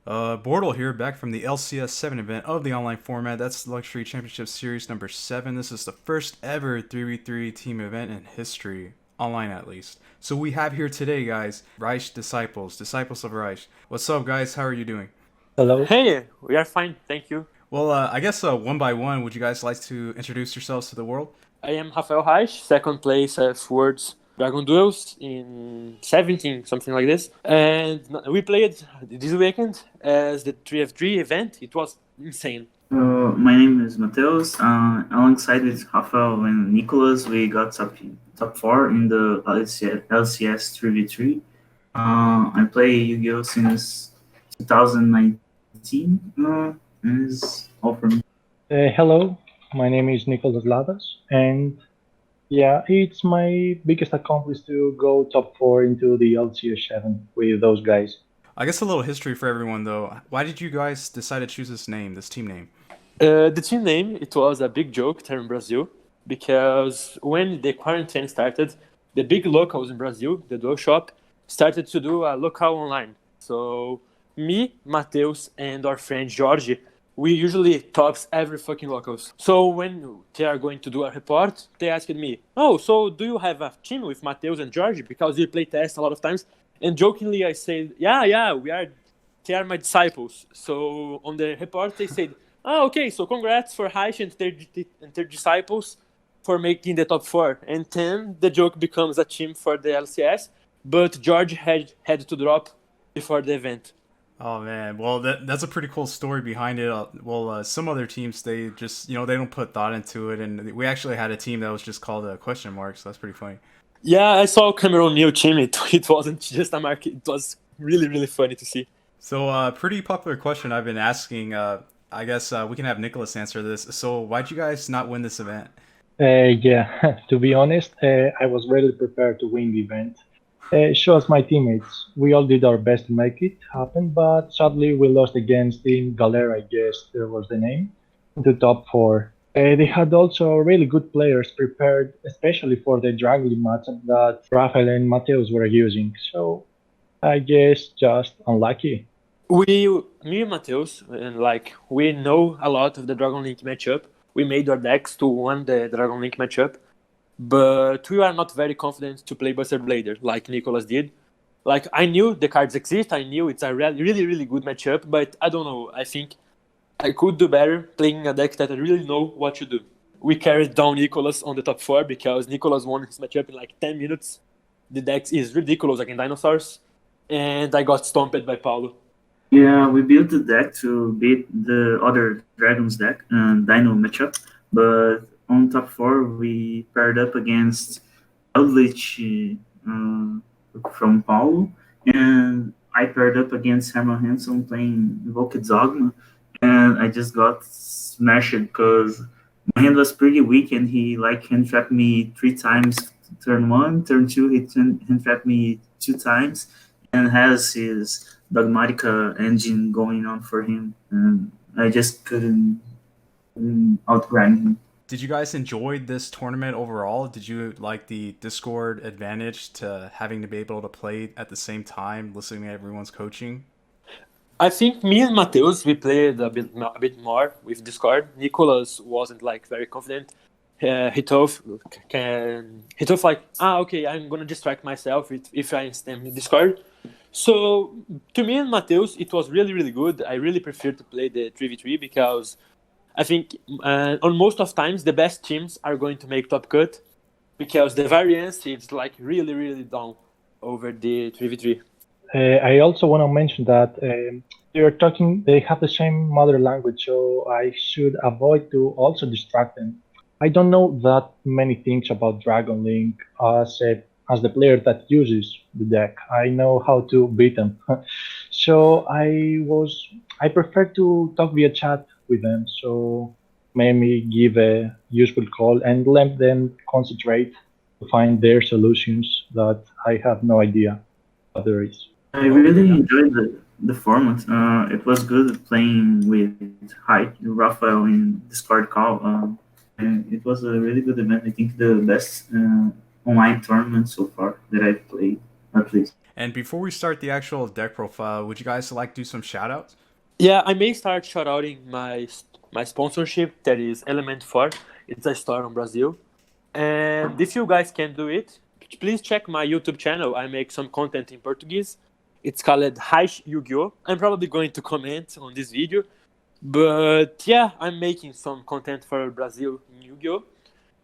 BORTLE here, back from the LCS 7 event of the online format. That's Luxury Championship Series number 7. This is the first ever 3v3 team event in history, online at least. So we have here today, guys, Reich Disciples of Reich. What's up, guys? How are you doing? Hello. Hey, we are fine, thank you. Well, I guess one by one, would you guys like to introduce yourselves to the world? I am Raphael Reich, second place at Swords Dragon Duels in 17, something like this. And we played this weekend as the 3v3 event. It was insane. My name is Mateus. Alongside with Raphael and Nicholas, we got top four in the LCS 3v3. I play Yu-Gi-Oh since 2019. And it's all from me. Hello. My name is Nicholas Ladas, and yeah, it's my biggest accomplishment to go top four into the LCS 7 with those guys. I guess a little history for everyone, though. Why did you guys decide to choose this name, this team name? The team name, it was a big joke here in Brazil because when the quarantine started, the big locals in Brazil, the duel shop, started to do a local online. So me, Mateus, and our friend Jorge, we usually tops every fucking locals. So when they are going to do a report, they asked me, "Oh, so do you have a team with Mateus and Jorge because we play test a lot of times?" And jokingly, I said, "Yeah, they are my disciples." So on the report, they said, "Oh, okay, so congrats for Reich and their disciples for making the top four." And then the joke becomes a team for the LCS, but George had to drop before the event. Oh man, well that's a pretty cool story behind it. Some other teams they just they don't put thought into it, and we actually had a team that was just called a question mark, so that's pretty funny. Yeah, I saw Cameron new team. It wasn't just a market. It was really, really funny to see. So, pretty popular question I've been asking. I guess we can have Nicholas answer this. So, why'd you guys not win this event? Yeah, to be honest, I was really prepared to win the event. So as my teammates, we all did our best to make it happen, but sadly we lost against Team Galera, I guess that was the name, to top four. They had also really good players prepared, especially for the Dragly matchup that Raphael and Mateus were using. So I guess just unlucky. Me and Mateus, and we know a lot of the Dragon Link matchup. We made our decks to win the Dragon Link matchup, but we are not very confident to play Buster Blader like Nicholas did. Like I knew the cards exist, I knew it's a really, really good matchup, but I don't know. I think I could do better playing a deck that I really know what to do. We carried down Nicholas on the top four because Nicholas won his matchup in like 10 minutes. The deck is ridiculous against dinosaurs, and I got stomped by Paulo. Yeah, we built the deck to beat the other Dragons deck and Dino matchup, but on top four we paired up against Outlich from Paulo, and I paired up against Herman Hanson playing Invoked Dogma, and I just got smashed because my hand was pretty weak, and he like hand trapped me 3 times. Turn one, turn two, he hand trapped me 2 times, and has his Dogmatica engine going on for him, and I just couldn't outgrind him. Did you guys enjoy this tournament overall? Did you like the Discord advantage to having to be able to play at the same time, listening to everyone's coaching? I think me and Mateus we played a bit more with Discord. Nicholas wasn't like very confident. He thought like okay, I'm gonna distract myself if I stand in Discord. So to me and Mateus it was really, really good. I really prefer to play the 3v3 because I think on most of times the best teams are going to make top cut because the variance is like really, really down over the 3v3. I also want to mention that they have the same mother language, so I should avoid to also distract them. I don't know that many things about Dragon Link as the player that uses the deck. I know how to beat them. So I prefer to talk via chat with them. So maybe give a useful call and let them concentrate to find their solutions that I have no idea what there is. I Oh really yeah. enjoyed the format. It was good playing with Raphael in Discord call. And it was a really good event. I think the best online tournament so far that I've played, at least. And before we start the actual deck profile, would you guys like to do some shout outs? Yeah, I may start shout-outing my sponsorship, that is Element 4. It's a store in Brazil. And if you guys can do it, please check my YouTube channel. I make some content in Portuguese. It's called Reich Yu-Gi-Oh! I'm probably going to comment on this video. But yeah, I'm making some content for Brazil in Yu-Gi-Oh!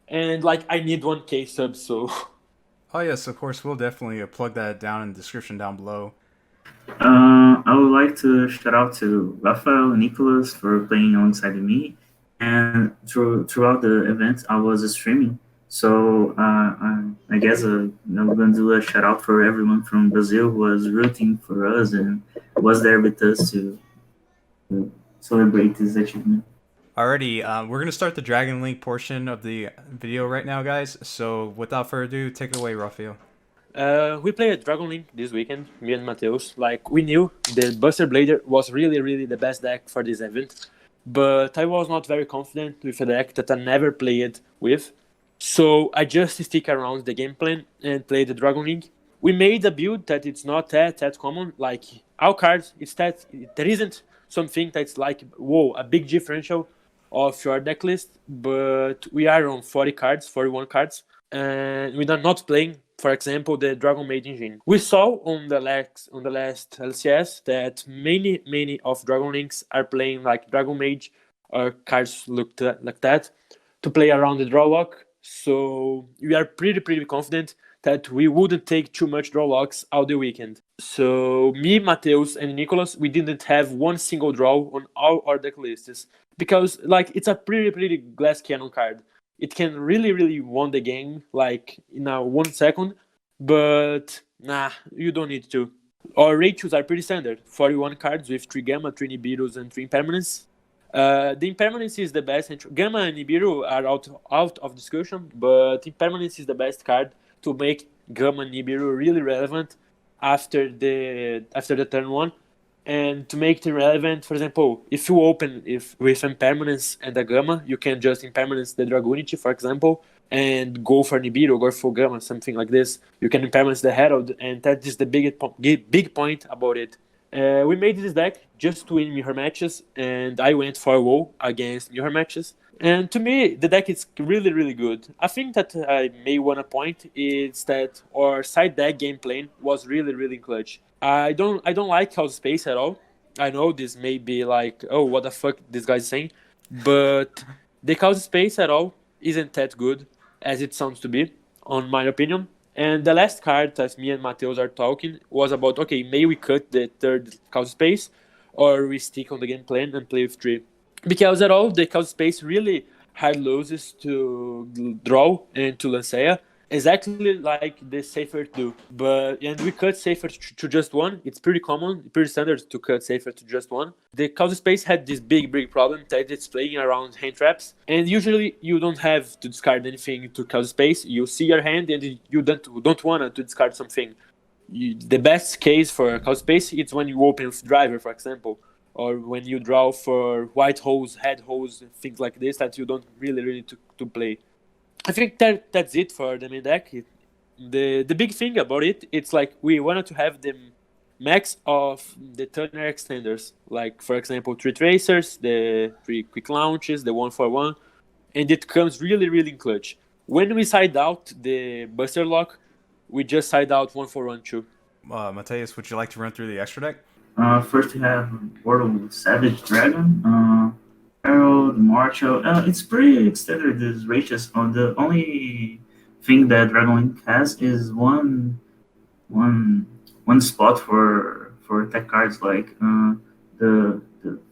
And like, I need 1K subs, so... Oh, yes, of course. We'll definitely plug that down in the description down below. I would like to shout out to Raphael and Nicholas for playing alongside of me. And throughout the event, I was streaming. So I guess I'm going to do a shout out for everyone from Brazil who was rooting for us and was there with us to celebrate this achievement. Alrighty, we're going to start the Dragon Link portion of the video right now, guys. So without further ado, take it away, Raphael. We played Dragon Link this weekend, me and Mateus. Like, we knew the Buster Blader was really the best deck for this event, but I was not very confident with a deck that I never played with. So I just stick around the game plan and play the Dragon Link. We made a build that it's not that common. Like, our cards, there isn't something that's like, whoa, a big differential of your deck list, but we are on 41 cards, and we are not playing, for example, the Dragon Maid engine. We saw on the last LCS that many of Dragon Links are playing like Dragon Mage or cards like that to play around the draw lock. So we are pretty confident that we wouldn't take too much draw locks all the weekend. So me, Mateus, and Nicholas, we didn't have one single draw on all our deck lists because like it's a pretty glass cannon card. It can really win the game like in a 1 second, but nah, you don't need to. Our ratios are pretty standard: 41 cards with 3 Gamma, 3 Nibiru's, and 3 Impermanence. The Impermanence is the best. Gamma and Nibiru are out of discussion, but Impermanence is the best card to make Gamma and Nibiru really relevant after the turn 1. And to make it relevant, for example, if you open with Impermanence and a Gamma, you can just Impermanence the Dragunity, for example, and go for Nibiru, go for Gamma, something like this. You can Impermanence the Herald, and that is the big point about it. We made this deck just to win mirror matches, and I went for WoW against mirror matches. And to me, the deck is really good. I think that I may want to point is that our side deck gameplay was really clutch. I don't like Chaos Space at all. I know this may be like, oh, what the fuck this guy's saying, but the Chaos Space at all isn't that good as it sounds to be, on my opinion. And the last card, as me and Mateus are talking, was about, okay, may we cut the third Chaos Space, or we stick on the game plan and play with 3. Because at all, the Chaos Space really hard loses to draw and to Lancea, exactly like the Safer do. And we cut Safer to just 1. It's pretty common, pretty standard to cut Safer to just 1. The Chaos Space had this big problem that it's playing around hand traps, and usually you don't have to discard anything to Chaos Space. You see your hand and you don't want to discard something. The best case for Chaos Space is when you open with Driver, for example, or when you draw for white holes, head holes, things like this that you don't really need to play. I think that's it for the main deck. The big thing about it's like we wanted to have the max of the turner extenders, like for example 3 tracers, the 3 quick launches, the 1-for-1, and it comes really clutch. When we side out the Buster Lock, we just side out 1-for-1 too. Mateus, would you like to run through the extra deck? First we have BORTLE Savage Dragon, Harold, Marshall. It's pretty standard, these ratios. The only thing that Dragon Link has is one spot for tech cards, like the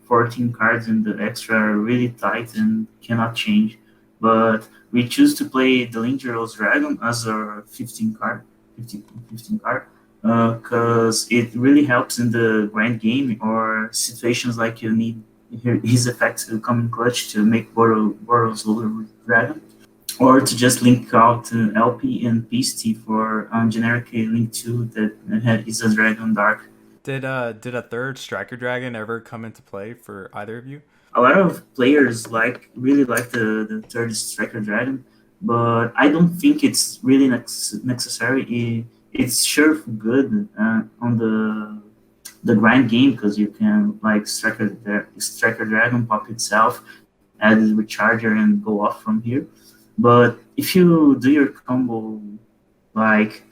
14 cards in the extra are really tight and cannot change. But we choose to play the Dangerous Dragon as our 15 card, because it really helps in the grand game or situations like you need his effects to come in clutch to make BORTLE's Dragon, or to just link out LP and Beastie for generic Link 2 that is a Dragon Dark. Did a third Striker Dragon ever come into play for either of you? A lot of players really like the third Striker Dragon, but I don't think it's really necessary. it's sure good on the grind game because you can like strike a dragon, pop itself, add the recharger, and go off from here. But if you do your combo like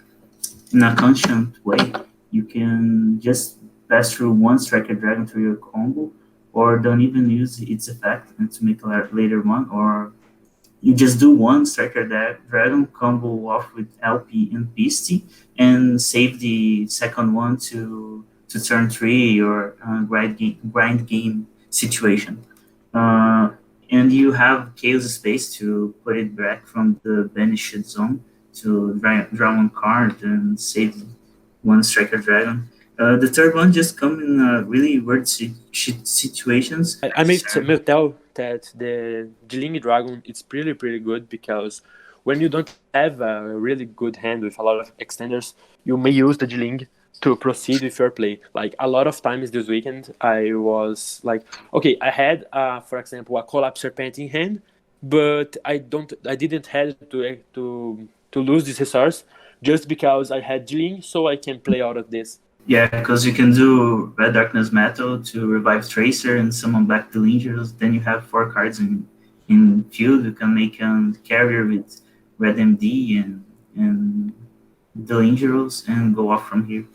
in a constant way, you can just pass through one striker dragon through your combo, or don't even use its effect and to make a later one, or you just do one striker dragon combo off with LP and Beastie and save the second one to turn 3 or grind game situation. Uh, and you have Chaos Space to put it back from the banished zone to draw one card and save one striker dragon. The third one just come in really weird situations. I may tell that the Jiling Dragon it's pretty good because when you don't have a really good hand with a lot of extenders, you may use the Jiling to proceed with your play. Like a lot of times this weekend, I was like, okay, I had, for example, a Collapse Serpent in hand, but I didn't have to lose this resource just because I had Jiling, so I can play out of this. Yeah, because you can do Red Darkness Metal to revive Tracer and summon back the Lingers. Then you have 4 cards in field. You can make a carrier with Red MD and the Lingeros and go off from here.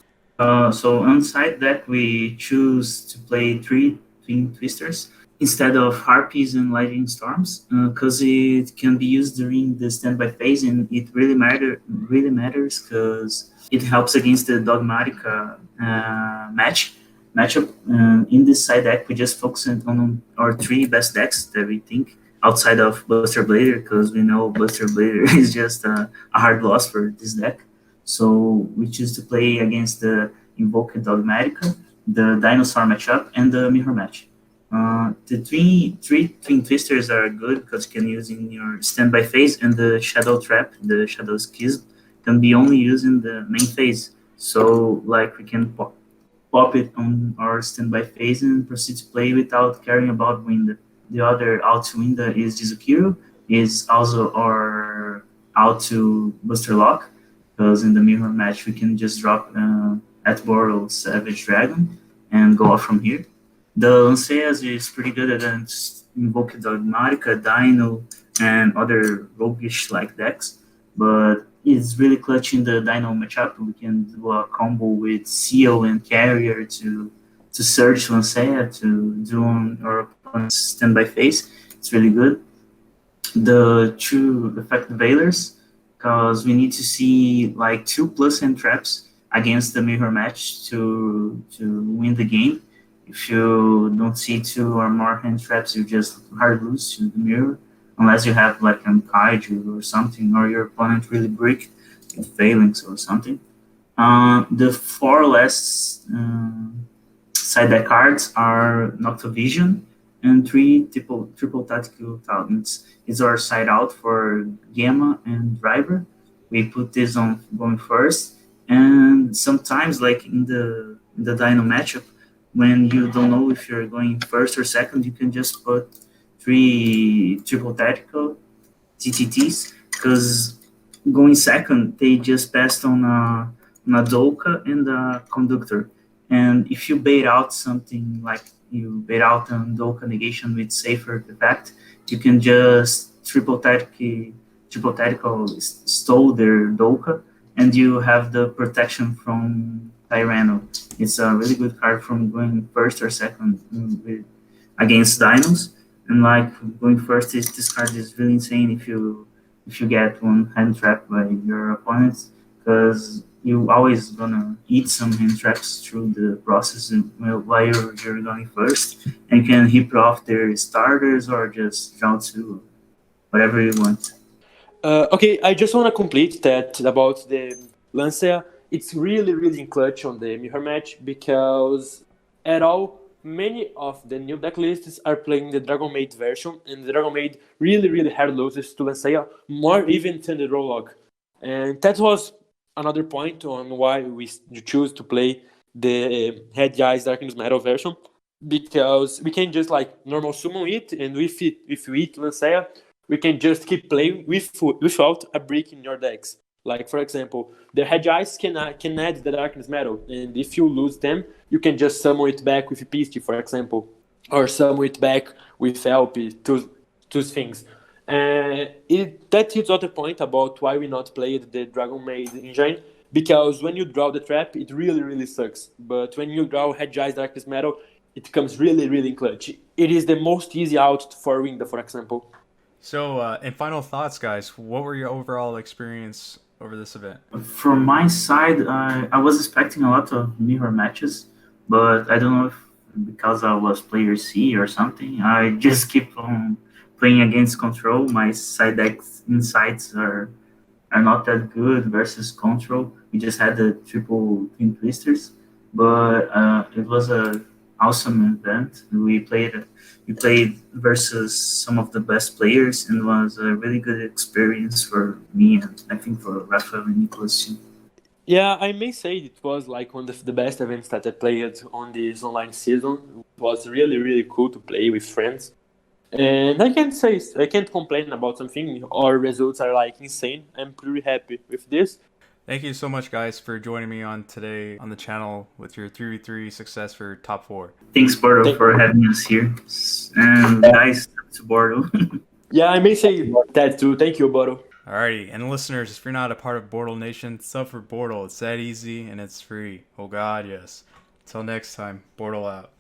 So on side deck, we choose to play 3 Twin Twisters instead of Harpies and Lightning Storms because it can be used during the standby phase, and it really matters because it helps against the Dogmatica matchup. In this side deck, we just focus on our 3 best decks that we think outside of Buster Blader, because we know Buster Blader is just a hard loss for this deck. So we choose to play against the Invoked Dogmatica, the Dinosaur matchup, and the Mirror match. The 3 Twin Twisters are good because you can use in your standby phase, and the Shadow Trap, the Shadow Schism, can be only used in the main phase. So like we can pop it on our standby phase and proceed to play without caring about Wind. The other out to Wind is Jizukiro, is also our out to Buster Lock, because in the mirror match we can just drop at BORTLE Savage Dragon and go off from here. The Lanceas is pretty good against Invoked Dogmatica, Dino, and other roguish like decks, but it's really clutch in the Dino matchup. We can do a combo with Seal and Carrier to search Lancea to do on our opponent's standby phase. It's really good. The 2 Effect Veilers, because we need to see like 2+ hand traps against the mirror match to win the game. If you don't see 2 or more hand traps, you just hard lose to the mirror, unless you have like a Kaiju or something, or your opponent really brick with Phalanx or something. The 4 last side deck cards are Noctovision and 3 triple tactical talents. Is our side out for Gamma and Driver. We put this on going first, and sometimes like in the Dino matchup, when you don't know if you're going first or second, you can just put 3 triple tactical TTTs, because going second, they just passed on a Doka and a Conductor. And if you bait out something like you bait out a Doka negation with safer effect, you can just triple tactical stole their Doka, and you have the protection from Tyranno. It's a really good card from going first or second against Dinos. And like going first, this card is really insane if you get one hand trap by your opponents, because you always gonna eat some hand traps through the process while you're going first, and you can hip off their starters or just draw 2, whatever you want. Okay, I just want to complete that about the Lancea. It's really clutch on the mirror match because many of the new deck lists are playing the Dragon Maid version, and the Dragon Maid really hard loses to Lancea, more even than the Rolog. And that was another point on why we choose to play the Red Eyes Darkness Metal version, because we can just like normal summon it, and if we eat Lancea, we can just keep playing without a brick in your decks. Like, for example, the Hedgeis can add the Darkness Metal, and if you lose them, you can just summon it back with Pisty, for example, or summon it back with LP, two things. That is other point about why we not played the Dragon Maid engine, because when you draw the trap, it really, really sucks. But when you draw Hedgeis Darkness Metal, it comes really, really clutch. It is the most easy out for Winda, for example. So, and final thoughts, guys. What were your overall experience over this event? From my side, I was expecting a lot of mirror matches, but I don't know if because I was player C or something, I just keep on playing against control. My side deck insights are not that good versus control. We just had the triple twin twisters, but it was a awesome event. We played versus some of the best players, and was a really good experience for me and I think for Raphael and Nicholas too. Yeah, I may say it was like one of the best events that I played on this online season. It was really, really cool to play with friends. And I can't complain about something. Our results are like insane. I'm pretty happy with this. Thank you so much, guys, for joining me on today on the channel with your 3v3 success for top 4. Thanks, Bortle, for having us here, and guys, to Bortle. Yeah, I may say that too. Thank you, Bottle. Alrighty, and listeners, if you're not a part of BORTLE Nation, sub for BORTLE. It's that easy and it's free. Oh God, yes. Until next time, BORTLE out.